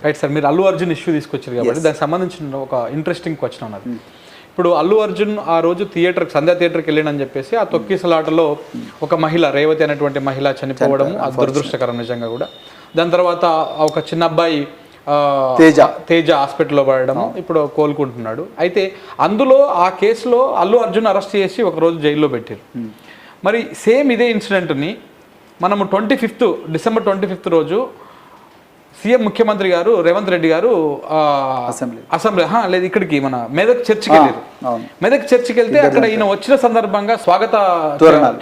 Right sir, మీరు Allu Arjun issue తీసుకొచ్చారు కాబట్టి దానికి సంబంధించిన ఒక ఇంట్రెస్టింగ్ క్వశ్చన్ ఉన్నది. ఇప్పుడు అల్లు అర్జున్ ఆ రోజు సంధ్యా థియేటర్కి వెళ్ళినని చెప్పేసి ఆ తొక్కిసలాటలో ఒక మహిళ, రేవతి అనేటువంటి మహిళ చనిపోవడం అది దురదృష్టకరం నిజంగా కూడా. దాని తర్వాత ఒక చిన్న అబ్బాయి తేజ హాస్పిటల్లో పడడం, ఇప్పుడు కోలుకుంటున్నాడు. అయితే అందులో ఆ కేసులో అల్లు అర్జున్ అరెస్ట్ చేసి ఒకరోజు జైల్లో పెట్టారు. మరి సేమ్ ఇదే ఇన్సిడెంట్ని మనము డిసెంబర్ 25 రోజు సీఎం ముఖ్యమంత్రి గారు రేవంత్ రెడ్డి గారు అసెంబ్లీ లేదు ఇక్కడికి మన మెదక్ చర్చికి వెళ్ళారు. మెదక్ చర్చికి వెళ్తే అక్కడ ఈయన వచ్చిన సందర్భంగా స్వాగత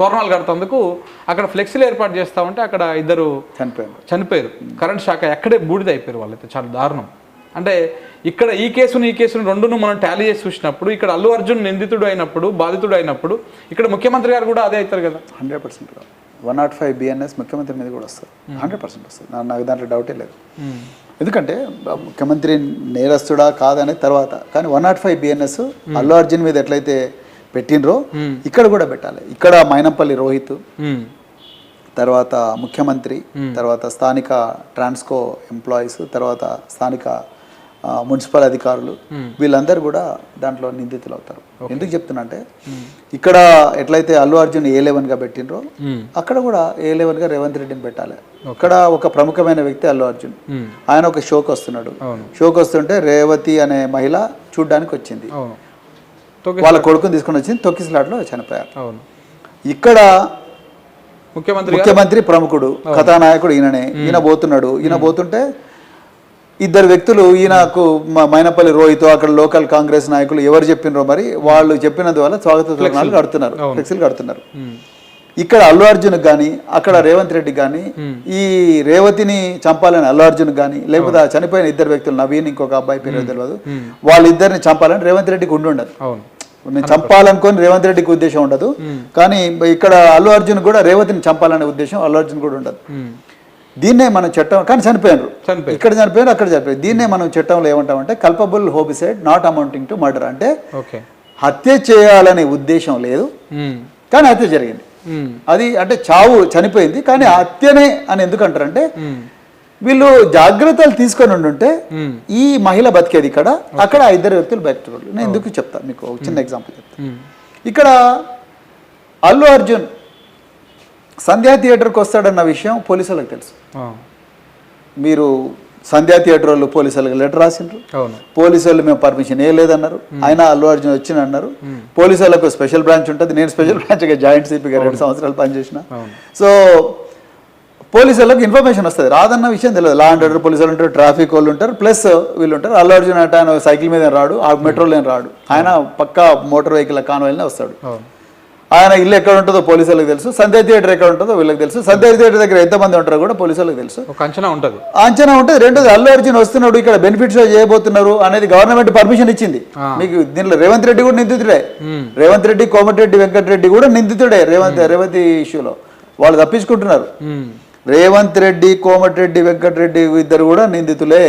తోరణాలు కడుతందుకు అక్కడ ఫ్లెక్సీలు ఏర్పాటు చేస్తా ఉంటే అక్కడ ఇద్దరు చనిపోయారు. కరెంట్ షాక్ అక్కడే బూడిద అయిపోయారు వాళ్ళైతే. చాలా దారుణం. అంటే ఇక్కడ ఈ కేసును రెండును మనం టాలీ చేసి చూసినప్పుడు ఇక్కడ అల్లు అర్జున్ నిందితుడు అయినప్పుడు, బాధితుడు అయినప్పుడు ఇక్కడ ముఖ్యమంత్రి గారు కూడా అదే అవుతారు కదా. 100% 105 BNS ముఖ్యమంత్రి మీద కూడా వస్తుంది. 100% వస్తుంది. నాకు దాంట్లో డౌటే లేదు. ఎందుకంటే ముఖ్యమంత్రి నేరస్తుడా కాదనే తర్వాత, కానీ 105 BNS అల్లు అర్జున్ మీద ఎట్లయితే పెట్టినరో ఇక్కడ కూడా పెట్టాలి. ఇక్కడ మైనంపల్లి రోహిత్, తర్వాత ముఖ్యమంత్రి, తర్వాత స్థానిక ట్రాన్స్కో ఎంప్లాయీస్, తర్వాత స్థానిక మున్సిపల్ అధికారులు, వీళ్ళందరూ కూడా దాంట్లో నిందితులు అవుతారు. ఎందుకు చెప్తున్నా అంటే ఇక్కడ ఎట్లయితే అల్లు అర్జున్ A11గా పెట్టినరో అక్కడ కూడా A11గా రేవంత్ రెడ్డిని పెట్టాలి. ఇక్కడ ఒక ప్రముఖమైన వ్యక్తి అల్లు అర్జున్, ఆయన ఒక షోకి వస్తున్నాడు. షోకి వస్తుంటే రేవతి అనే మహిళ చూడ్డానికి వచ్చింది, వాళ్ళ కొడుకుని తీసుకుని వచ్చింది, తొక్కిసలాట్లో చనిపోయారు. ఇక్కడ ముఖ్యమంత్రి ప్రముఖుడు, కథానాయకుడు ఈయన పోతున్నాడు. ఈయన పోతుంటే ఇద్దరు వ్యక్తులు ఈయనకు మైనపల్లి రోహిత్, అక్కడ లోకల్ కాంగ్రెస్ నాయకులు ఎవరు చెప్పినరో మరి వాళ్ళు చెప్పినందువల్ల స్వాగత తోరణాలు కడుతున్నారు, ఫ్లెక్సీలు కడుతున్నారు. ఇక్కడ అల్లు అర్జున్ కానీ అక్కడ రేవంత్ రెడ్డి కానీ ఈ రేవతిని చంపాలని అల్లు అర్జున్ కానీ, లేకపోతే చనిపోయిన ఇద్దరు వ్యక్తులు నవీన్ ఇంకొక అబ్బాయి పేరు తెలియదు, వాళ్ళిద్దరిని చంపాలని రేవంత్ రెడ్డికి ఉండదు. నేను చంపాలనుకొని రేవంత్ రెడ్డికి ఉద్దేశం ఉండదు. కానీ ఇక్కడ అల్లు అర్జున్ కూడా రేవతిని చంపాలనే ఉద్దేశం అల్లు అర్జున్ కూడా ఉండదు. దీన్నే మనం చట్టం, కానీ చనిపోయారు, ఇక్కడ చనిపోయారు, అక్కడ చనిపోయారు. దీన్నే మనం చట్టంలో ఏమంటామంటే culpable homicide not amounting to murder. అంటే హత్య చేయాలనే ఉద్దేశం లేదు, కానీ హత్య జరిగింది. అది అంటే చావు చనిపోయింది, కానీ హత్యనే అని ఎందుకు అంటారంటే వీళ్ళు జాగ్రత్తలు తీసుకొని ఉండుంటే ఈ మహిళ బతికేది ఇక్కడ, అక్కడ ఇద్దరు వ్యక్తులు బతికేవాళ్ళు. నేను ఎందుకు చెప్తాను మీకు ఒక చిన్న ఎగ్జాంపుల్ చెప్తాను. ఇక్కడ అల్లు అర్జున్ సంధ్యా థియేటర్కి వస్తాడన్న విషయం పోలీసులకు తెలుసు. మీరు సంధ్యా థియేటర్ వాళ్ళు పోలీసులకు లెటర్ రాసిండ్రు, పోలీసు వాళ్ళు మేము పర్మిషన్ లేదన్నారు, ఆయన అల్లు అర్జున్ వచ్చిన అన్నారు. పోలీసు వాళ్ళకు స్పెషల్ బ్రాంచ్ ఉంటుంది, నేను స్పెషల్ బ్రాంచ్గా జాయింట్ సిపిగా 2 సంవత్సరాలు పనిచేసిన. సో పోలీసు వాళ్ళకి ఇన్ఫర్మేషన్ వస్తుంది, రాదన్న విషయం తెలియదు. లా అండ్ ఆర్డర్ పోలీసు వాళ్ళు ఉంటారు, ట్రాఫిక్ వాళ్ళు ఉంటారు, ప్లస్ వీళ్ళు ఉంటారు. అల్లు అర్జున్ అంటే ఆయన సైకిల్ మీద రాడు, ఆ మెట్రోలో రాడు, ఆయన పక్కా మోటార్ వెహికల్ కాన్వాయ్లోనే వస్తాడు. ఆయన ఇల్లు ఎక్కడ ఉంటుందో పోలీసు వాళ్ళకి తెలుసు, సంధ్యా థియేటర్ ఎక్కడ ఉంటుందో వీళ్ళకి తెలుసు, సంధ్యా థియేటర్ దగ్గర ఎంతమంది ఉంటారో కూడా పోలీసు వాళ్ళకి తెలుసు. అంచనా ఉంటుంది. రెండోది అల్లు అర్జున్ వస్తున్నాడు, ఇక్కడ బెనిఫిట్ షో చేయబోతున్నారు అనేది గవర్నమెంట్ పర్మిషన్ ఇచ్చింది మీకు. దీనిలో రేవంత్ రెడ్డి కూడా నిందితుడే, రేవంత్ రెడ్డి, కోమటిరెడ్డి వెంకటరెడ్డి కూడా నిందితుడే రేవతి ఇష్యూలో. వాళ్ళు తప్పించుకుంటున్నారు. రేవంత్ రెడ్డి, కోమటిరెడ్డి వెంకటరెడ్డి ఇద్దరు కూడా నిందితులే.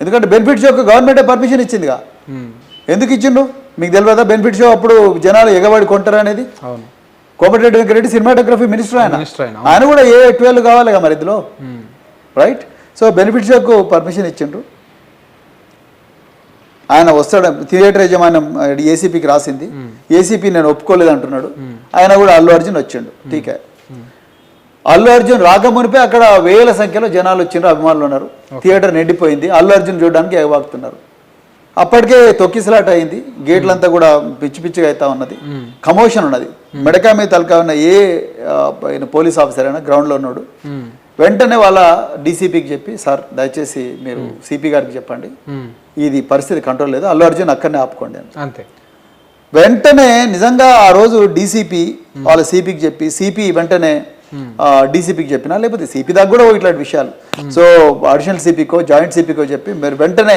ఎందుకంటే బెనిఫిట్ షోకి గవర్నమెంటే పర్మిషన్ ఇచ్చిందిగా. ఎందుకు ఇచ్చిండు మీకు తెలియదా? బెనిఫిట్ షో అప్పుడు జనాలు ఎగబడి కొంటారు అనేది. కోమటిరెడ్డి వెంకటరెడ్డి సినిమాటోగ్రఫీ మినిస్టర్, ఆయన కూడా A12 కావాలిగా మరి ఇందులో, రైట్? సో బెనిఫిట్ షోకు పర్మిషన్ ఇచ్చిండ్రు. ఆయన వస్తాడు, థియేటర్ యజమాన్యం ఏసీపీకి రాసింది, ఏసీపీ నేను ఒప్పుకోలేదు అంటున్నాడు. ఆయన కూడా అల్లు అర్జున్ వచ్చిండు. టీకే అల్లు అర్జున్ రాకమునిపే అక్కడ వేల సంఖ్యలో జనాలు వచ్చిండ్రు, అభిమానులు ఉన్నారు, థియేటర్ నిండిపోయింది, అల్లు అర్జున్ చూడడానికి ఎగబాకుతున్నారు. అప్పటికే తొక్కిసలాట అయింది, గేట్లంతా కూడా పిచ్చి పిచ్చిగా అవుతా ఉన్నది, కమోషన్ ఉన్నది. మెడకా మీద తలకా ఉన్న పోలీస్ ఆఫీసర్ అయినా గ్రౌండ్లో ఉన్నాడు. వెంటనే వాళ్ళ డీసీపీకి చెప్పి, సార్ దయచేసి మీరు సిపి గారికి చెప్పండి, ఇది పరిస్థితి కంట్రోల్ లేదు, అల్లు అర్జున్ అక్కడనే ఆపుకోండి అంతే. వెంటనే నిజంగా ఆ రోజు డీసీపీ వాళ్ళ సిపికి చెప్పి, సిపి వెంటనే డీసీపీకి చెప్పినా, లేకపోతే సిపి దాకా కూడా ఇట్లాంటి విషయాలు, సో అడిషనల్ సిపికో జాయింట్ సిపికో చెప్పి మీరు వెంటనే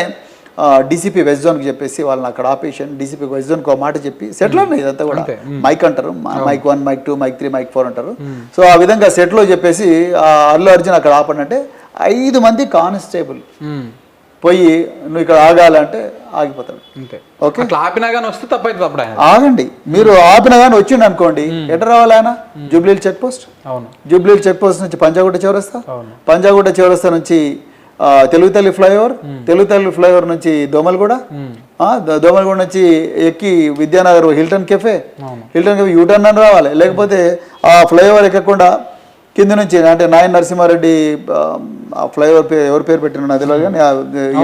డీసీపీ వెస్ట్ జోన్కి చెప్పేసి వాళ్ళని అక్కడ ఆపేషన్, డీసీపీ వెస్ట్ జోన్కి ఒక మాట చెప్పి సెటిల్ ఉన్నాయి. ఇదంతా కూడా మైక్ అంటారు, మైక్ 1, మైక్ 2, మైక్ 3, మైక్ 4 అంటారు. సో ఆ విధంగా సెట్లో చెప్పేసి అల్లు అర్జున్ అక్కడ ఆపడంటే 5 మంది కానిస్టేబుల్ పోయి నువ్వు ఇక్కడ ఆగాలంటే ఆగిపోతాడు. ఓకే, ఆగండి. మీరు ఆపినా కానీ వచ్చిండు అనుకోండి, ఎట్లా రావాలి ఆయన? Jubilee Check Post, Jubilee Check Post నుంచి పంజాగుట్ట చౌరస్తా, పంజాగుట్ట చౌరస్తా నుంచి తెలుగుతల్లి ఫ్లైఓవర్ నుంచి దోమలగూడ, దోమలగూడ నుంచి ఎక్కి విద్యానగర్ హిల్టన్ కెఫే యూటర్న్ అని రావాలి. లేకపోతే ఆ ఫ్లైఓవర్ ఎక్కకుండా కింద నుంచి అంటే నాయన నరసింహారెడ్డి ఆ ఫ్లైఓవర్ పేరు ఎవరి పేరు పెట్టిన నాకు తెలియదు కానీ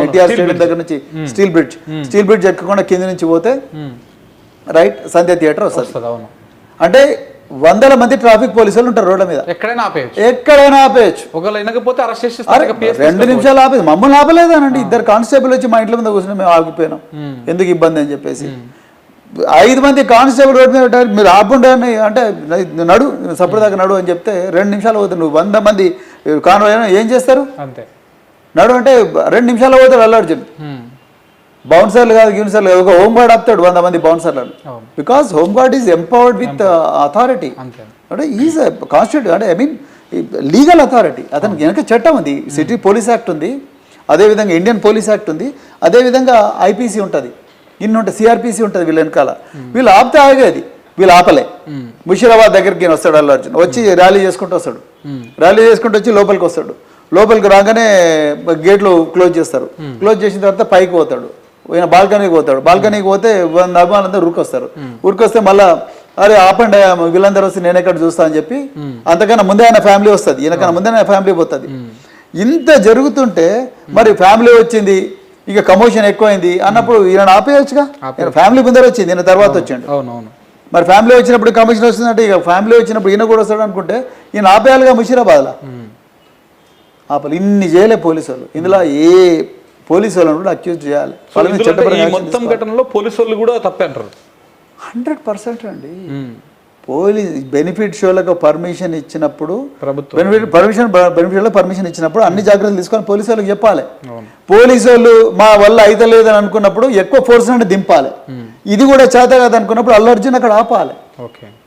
ఎన్టీఆర్ స్టేడియం దగ్గర నుంచి స్టీల్ బ్రిడ్జ్ ఎక్కకుండా కింద నుంచి పోతే రైట్ సంధ్య థియేటర్ వస్తుంది. అంటే 100 మంది ట్రాఫిక్ పోలీసులు ఉంటారు రోడ్ల మీద, ఎక్కడైనా ఆపేయచ్చు. 2 నిమిషాలు ఆపేది. మమ్మల్ని ఆపలేదానండి, 2 కానిస్టేబుల్ వచ్చి మా ఇంట్లో మీద కూర్చొని మేము ఆగిపోయినాం, ఎందుకు ఇబ్బంది అని చెప్పేసి. 5 మంది కానిస్టేబుల్ రోడ్డు మీద పెట్టారు, మీరు ఆపుండే అంటే నడు సపరేదాకా నడు అని చెప్తే 2 నిమిషాలు పోతారు. నువ్వు 100 మంది కాన్వాయ్ ఏం చేస్తారు, నడు అంటే 2 నిమిషాలు పోతారు. అల్లు అర్జున్ బౌన్సర్లు కాదు గిన్సర్లు కాదు, ఒక హోమ్ గార్డ్ ఆపుతాడు 100 మంది బౌన్సర్లను. Because home guard is empowered with authority, అంటే ఈజ్ కాన్స్టిట్యూట్ అంటే ఐ మీన్ లీగల్ అథారిటీ. అతనికి వెనక చట్టం ఉంది, సిటీ పోలీస్ యాక్ట్ ఉంది, అదేవిధంగా ఇండియన్ పోలీస్ యాక్ట్ ఉంది, అదేవిధంగా ఐపీసీ ఉంటుంది, ఇన్ని ఉంటాయి, సిఆర్పిసి ఉంటుంది వీళ్ళ వెనకాల. వీళ్ళు ఆపితే ఆగేది, వీళ్ళు ఆపలే. ముషీరాబాద్ దగ్గరికి వస్తాడు అల్లు అర్జున్, వచ్చి ర్యాలీ చేసుకుంటూ వస్తాడు, ర్యాలీ చేసుకుంటూ వచ్చి లోపలికి వస్తాడు. లోపలికి రాగానే గేట్లు క్లోజ్ చేస్తారు, క్లోజ్ చేసిన తర్వాత పైకి పోతాడు, ఈయన బాల్కనీకి పోతాడు. బాల్కనీకి పోతే అభిమానులందరూ ఉరికొస్తారు. ఉరికొస్తే మళ్ళా అరే ఆపండి వీళ్ళందరూ వస్తే నేను ఎక్కడ చూస్తా అని చెప్పి అంతకన్నా ముందే ఆయన ఫ్యామిలీ వస్తుంది, ఈయనకన్నా ముందే ఆయన ఫ్యామిలీ పోతుంది. ఇంత జరుగుతుంటే మరి ఫ్యామిలీ వచ్చింది, ఇక కమోషన్ ఎక్కువైంది అన్నప్పుడు ఈయన ఆపేయచ్చుగా. ఫ్యామిలీ ముందర వచ్చింది, ఈయన తర్వాత వచ్చిండు. మరి ఫ్యామిలీ వచ్చినప్పుడు కమిషన్ వస్తుందంటే ఇక ఫ్యామిలీ వచ్చినప్పుడు ఈయన కూడా వస్తాడు అనుకుంటే ఈయన ఆపేయాలిగా ముషీరాబాద్లో. ఆపలు ఇన్ని చేయలే పోలీసు వాళ్ళు. ఇందులో ఏ పోలీసు వాళ్ళని కూడా అక్యూజ్ చేయాలి. మొత్తం ఘటనలో పోలీసు వాళ్ళు కూడా తప్పే అంటారు. 100% అండి. పోలీస్ బెనిఫిట్ షోలకు పర్మిషన్ ఇచ్చినప్పుడు పర్మిషన్ ఇచ్చినప్పుడు అన్ని జాగ్రత్తలు తీసుకొని పోలీసు వాళ్ళకి చెప్పాలి. పోలీసు వాళ్ళు మా వల్ల అయితే లేదని అనుకున్నప్పుడు ఎక్కువ ఫోర్స్ నుండి దింపాలి. ఇది కూడా చేత కాదు అనుకున్నప్పుడు అల్లు అర్జున్ అక్కడ ఆపాలి.